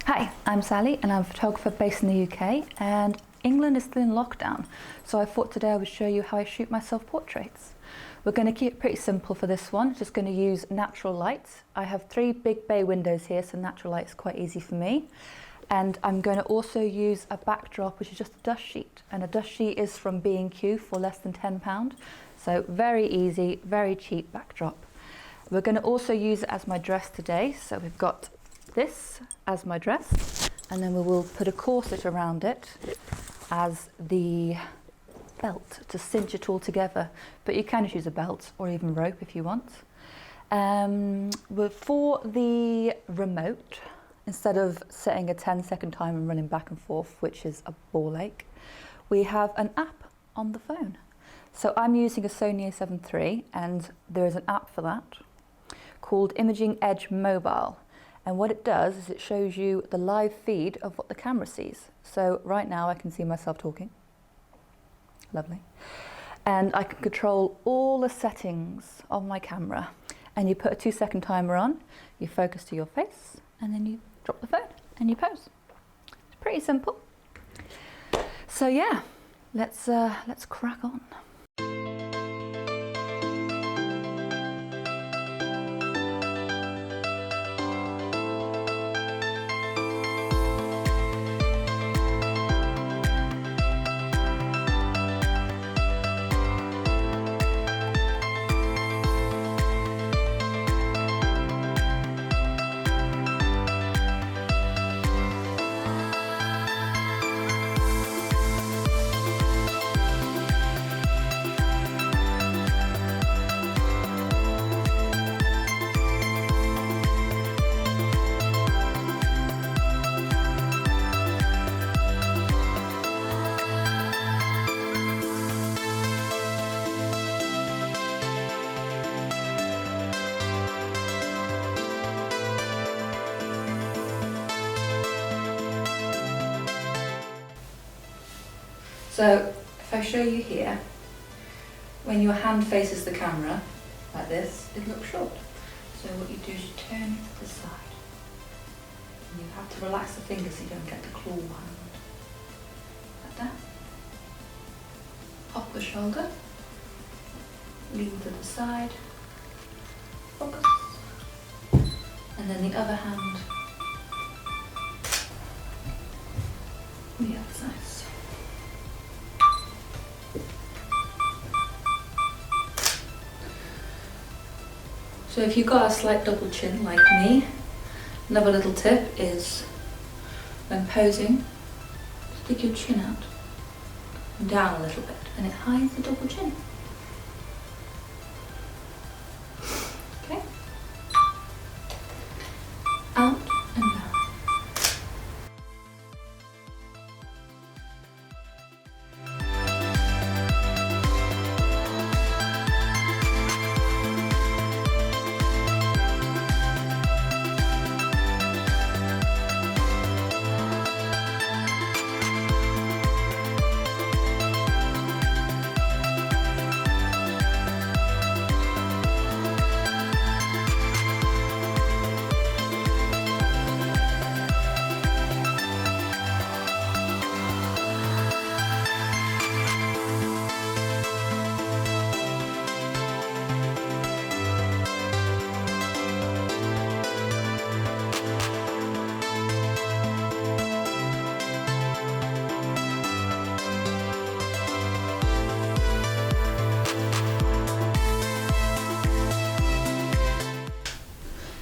Hi, I'm Sally and I'm a photographer based in the UK, and England is still in lockdown, so I thought today I would show you how I shoot my self-portraits. We're going to keep it pretty simple for this one, just going to use natural light. I have 3 big bay windows here, so natural light is quite easy for me. And I'm going to also use a backdrop, which is just a dust sheet, and a dust sheet is from B&Q for less than £10, so very easy, very cheap backdrop. We're going to also use it as my dress today, so we've got this as my dress, and then we will put a corset around it as the belt to cinch it all together, but you can just use a belt or even rope if you want. For the remote, instead of setting a 10-second time and running back and forth, which is a ball ache, we have an app on the phone. So I'm using a Sony A7iii, and there is an app for that called Imaging Edge Mobile. And what it does is it shows you the live feed of what the camera sees. So right now I can see myself talking. Lovely. And I can control all the settings of my camera. And you put a 2-second timer on, you focus to your face, and then you drop the phone and you pose. It's pretty simple. So yeah, let's crack on. So if I show you here, when your hand faces the camera like this, it looks short. So what you do is you turn it to the side. And you have to relax the fingers so you don't get the claw hand. Like that. Pop the shoulder, lean to the side, focus. And then the other hand, the other side. So if you've got a slight double chin like me, another little tip is when posing, stick your chin out and down a little bit, and it hides the double chin. Okay? Out and down.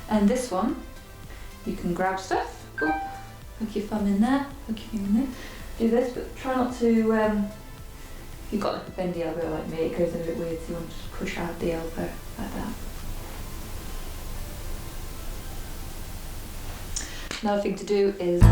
And this one, you can grab stuff, hook your thumb in there, hook your thumb in there, do this, but try not to, if you've got like a bendy elbow like me, it goes in a bit weird, so you want to just push out the elbow like that. Another thing to do is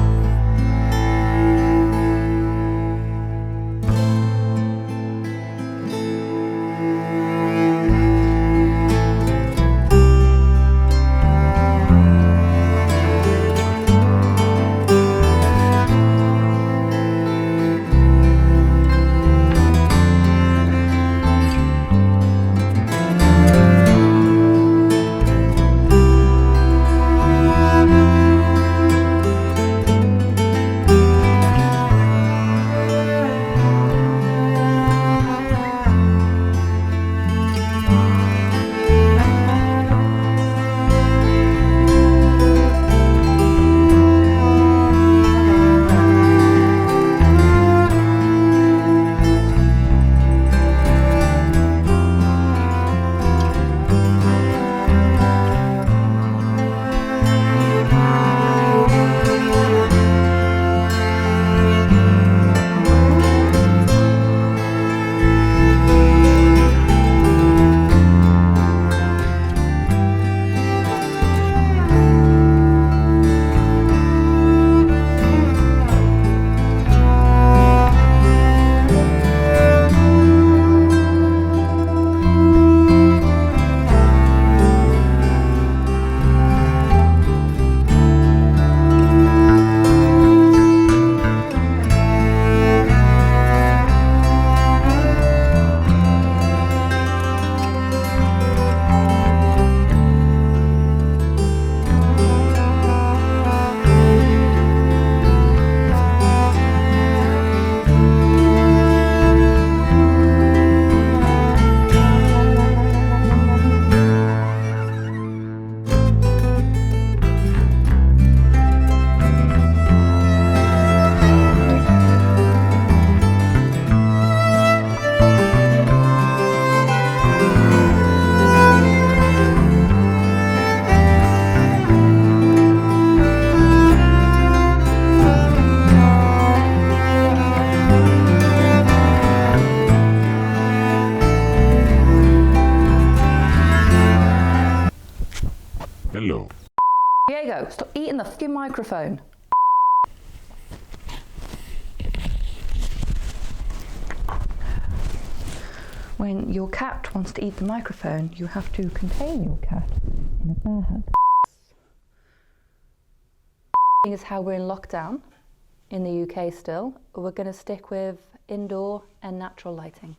the f***ing microphone. When your cat wants to eat the microphone, you have to contain your cat in a bag. Is how we're in lockdown in the UK still. We're going to stick with indoor and natural lighting.